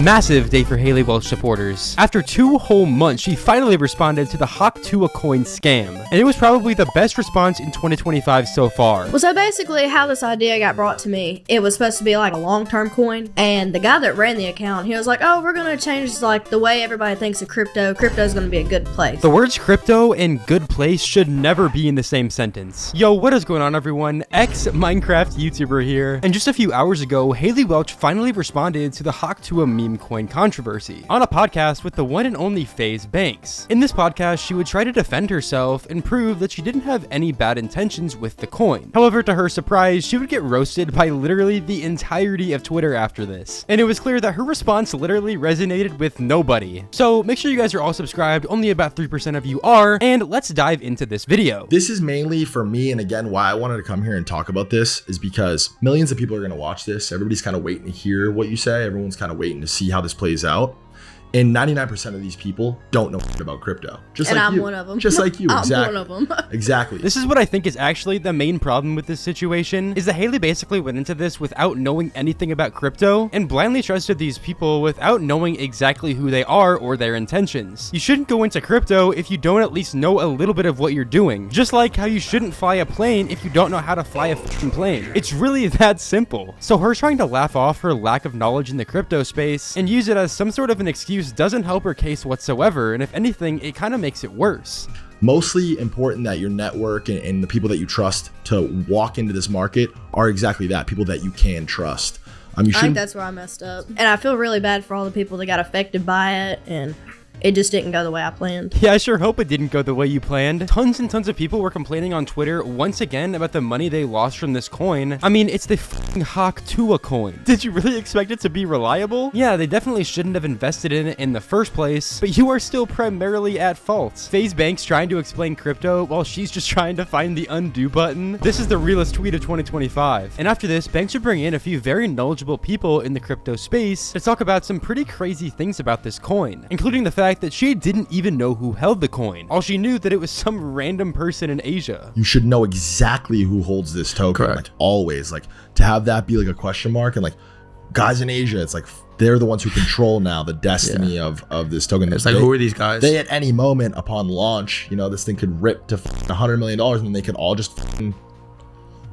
massive day for Haley Welch supporters. After 2 whole months, she finally responded to the Hawk Tuah coin scam, and it was probably the best response in 2025 so far. Well, so basically how this idea got brought to me, it was supposed to be like a long-term coin, and the guy that ran the account, he was like, oh, we're gonna change like the way everybody thinks of crypto. Crypto's gonna be a good place. The words crypto and good place should never be in the same sentence. Yo, what is going on, everyone? Ex-Minecraft YouTuber here, and just a few hours ago, Haley Welch finally responded to the Hawk Tuah meme coin controversy on a podcast with the one and only FaZe Banks. In this podcast, she would try to defend herself and prove that she didn't have any bad intentions with the coin. However, to her surprise, she would get roasted by literally the entirety of Twitter after this, and it was clear that her response literally resonated with nobody. So make sure you guys are all subscribed, only about 3% of you are, and let's dive into this video. This is mainly for me, and again, why I wanted to come here and talk about this is because millions of people are going to watch this. Everybody's kind of waiting to hear what you say. Everyone's kind of waiting to see how this plays out. And 99% of these people don't know about crypto. Just and like I'm you. one of them. Just like you. I'm Exactly. one of them. Exactly. This is what I think is actually the main problem with this situation, is that Haley basically went into this without knowing anything about crypto and blindly trusted these people without knowing exactly who they are or their intentions. You shouldn't go into crypto if you don't at least know a little bit of what you're doing. Just like how you shouldn't fly a plane if you don't know how to fly a fucking plane. It's really that simple. So her trying to laugh off her lack of knowledge in the crypto space and use it as some sort of an excuse doesn't help her case whatsoever, and if anything, it kind of makes it worse. Mostly important that your network and the people that you trust to walk into this market are exactly that, people that you can trust. I think that's where I messed up. And I feel really bad for all the people that got affected by it, and it just didn't go the way I planned. Yeah, I sure hope it didn't go the way you planned. Tons and tons of people were complaining on Twitter once again about the money they lost from this coin. I mean, it's the f***ing Hawk Tuah coin. Did you really expect it to be reliable? Yeah, they definitely shouldn't have invested in it in the first place, but you are still primarily at fault. FaZe Banks trying to explain crypto while she's just trying to find the undo button. This is the realest tweet of 2025. And after this, Banks would bring in a few very knowledgeable people in the crypto space to talk about some pretty crazy things about this coin, including the fact that she didn't even know who held the coin. All she knew that it was some random person in Asia. You should know exactly who holds this token. Correct. Like always, like to have that be like a question mark, and like guys in Asia, it's like they're the ones who control now the destiny of this token. It's like, who are these guys? They at any moment upon launch, you know, this thing could rip to $100 million, and then they could all just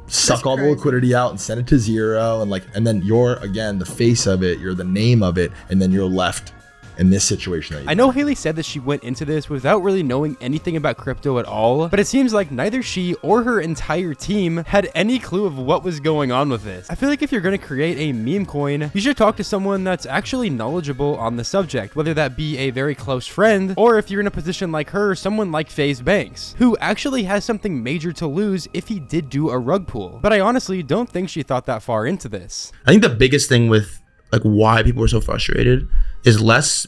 suck all the liquidity out and send it to zero, and then you're again the face of it, you're the name of it, and then you're left in this situation. I know Haley said that she went into this without really knowing anything about crypto at all, but it seems like neither she or her entire team had any clue of what was going on with this. I feel like if you're going to create a meme coin, you should talk to someone that's actually knowledgeable on the subject, whether that be a very close friend, or if you're in a position like her, someone like FaZe Banks, who actually has something major to lose if he did do a rug pull. But I honestly don't think she thought that far into this. I think the biggest thing with like why people were so frustrated is less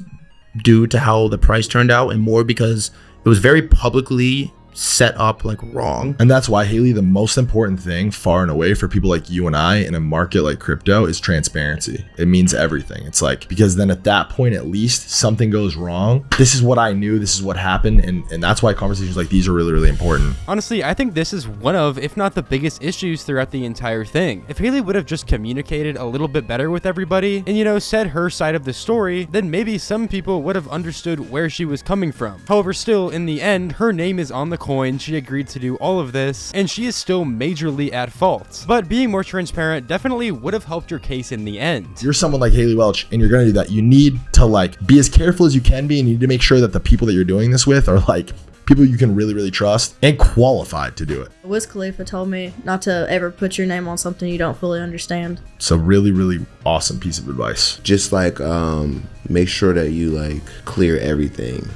due to how the price turned out and more because it was very publicly set up like wrong. And that's why, Haley, the most important thing far and away for people like you and I in a market like crypto is transparency. It means everything. It's like, because then at that point, at least something goes wrong. This is what I knew. This is what happened. And that's why conversations like these are really, really important. Honestly, I think this is one of, if not the biggest issues throughout the entire thing. If Haley would have just communicated a little bit better with everybody and, you know, said her side of the story, then maybe some people would have understood where she was coming from. However, still, in the end, her name is on the coin, she agreed to do all of this, and she is still majorly at fault. But being more transparent definitely would have helped your case in the end. You're someone like Haley Welch, and you're gonna do that. You need to like be as careful as you can be, and you need to make sure that the people that you're doing this with are like people you can really, really trust and qualified to do it. Wiz Khalifa told me not to ever put your name on something you don't fully understand. It's a really, really awesome piece of advice. Just like make sure that you like clear everything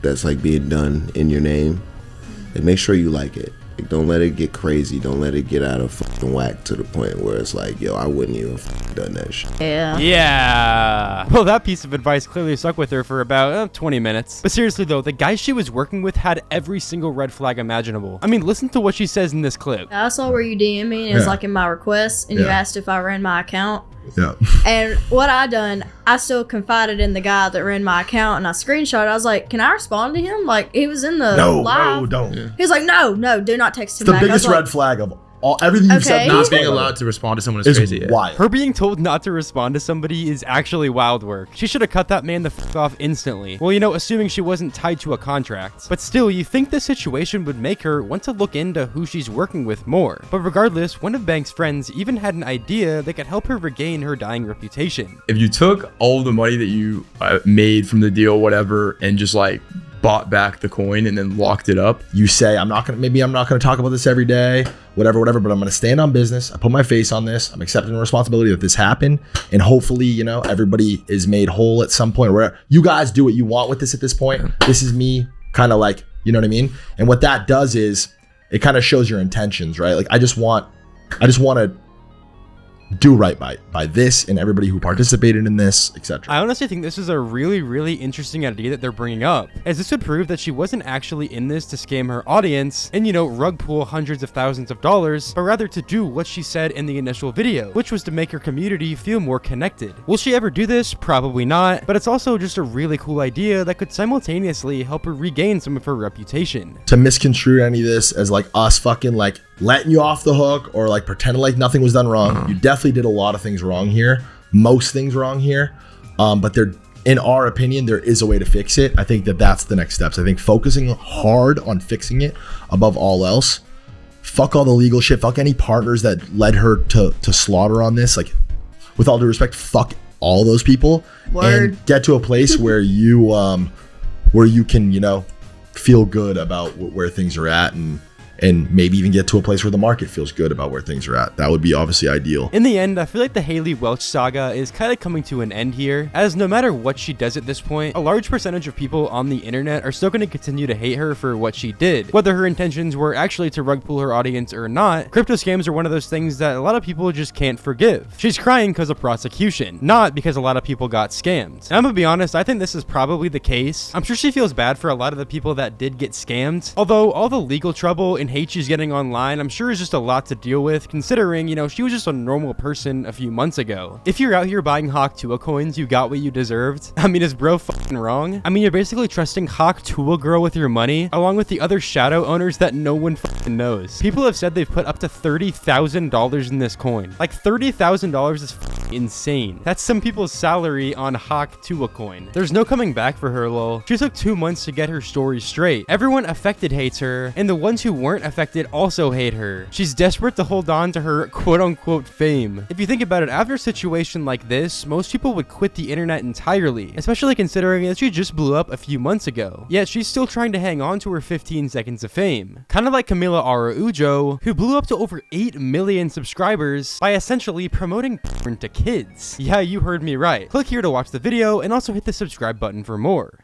that's like being done in your name. Like make sure you like it. Like, don't let it get crazy. Don't let it get out of fucking whack to the point where it's like, yo, I wouldn't even done that shit. Yeah. Well, that piece of advice clearly stuck with her for about 20 minutes. But seriously though, the guy she was working with had every single red flag imaginable. I mean, listen to what she says in this clip. I saw where you DM me, and it was like in my requests, and you asked if I ran my account. Yeah. And what I done, I still confided in the guy that ran my account, and I screenshot it. I was like, can I respond to him? Like, he was in the live. No, don't. He was like, no, do not text him It's the back. biggest I was red flag of everything you've Okay. said Not is being wild. allowed to respond to someone is is crazy. Yeah. wild. Her being told not to respond to somebody is actually wild work. She should have cut that man the f off instantly. Well, you know, assuming she wasn't tied to a contract. But still, you think this situation would make her want to look into who she's working with more. But regardless, one of Banks' friends even had an idea that could help her regain her dying reputation. If you took all the money that you made from the deal, whatever, and just like bought back the coin and then locked it up, You say, I'm not gonna talk about this every day, whatever, but I'm gonna stand on business. I put my face on this. I'm accepting the responsibility that this happened, and hopefully, you know, everybody is made whole at some point. Where you guys do what you want with this at this point. This is me, kind of like, you know what I mean. And what that does is it kind of shows your intentions, right? Like I just want to do right by this and everybody who participated in this, etc. I honestly think this is a really, really interesting idea that they're bringing up, as this would prove that she wasn't actually in this to scam her audience and, you know, rug pull hundreds of thousands of dollars, but rather to do what she said in the initial video, which was to make her community feel more connected. Will she ever do this? Probably not, but it's also just a really cool idea that could simultaneously help her regain some of her reputation. To misconstrue any of this as like us fucking like letting you off the hook or like pretending like nothing was done wrong. You definitely did a lot of things wrong here, most things wrong here, but there, in our opinion, there is a way to fix it. I think that's the next steps. I think focusing hard on fixing it above all else. Fuck all the legal shit, fuck any partners that led her to slaughter on this. Like, with all due respect, fuck all those people. Word. And get to a place where you can, you know, feel good about where things are at, and maybe even get to a place where the market feels good about where things are at. That would be obviously ideal. In the end, I feel like the Haley Welch saga is kind of coming to an end here, as no matter what she does at this point, a large percentage of people on the internet are still going to continue to hate her for what she did. Whether her intentions were actually to rug pull her audience or not, crypto scams are one of those things that a lot of people just can't forgive. She's crying because of prosecution, not because a lot of people got scammed. And I'm gonna be honest, I think this is probably the case. I'm sure she feels bad for a lot of the people that did get scammed, although all the legal trouble and hate she's getting online, I'm sure is just a lot to deal with, considering, you know, she was just a normal person a few months ago. If you're out here buying Hawk Tuah coins, you got what you deserved. I mean, is bro fucking wrong? I mean, you're basically trusting Hawk Tuah girl with your money, along with the other shadow owners that no one fucking knows. People have said they've put up to $30,000 in this coin. Like, $30,000 is fucking insane. That's some people's salary on Hawk Tuah coin. There's no coming back for her, lol. She took 2 months to get her story straight. Everyone affected hates her, and the ones who weren't affected also hate her. She's desperate to hold on to her quote-unquote fame. If you think about it, after a situation like this, most people would quit the internet entirely, especially considering that she just blew up a few months ago. Yet she's still trying to hang on to her 15 seconds of fame. Kind of like Camila Araujo, who blew up to over 8 million subscribers by essentially promoting porn to kids. Yeah, you heard me right. Click here to watch the video and also hit the subscribe button for more.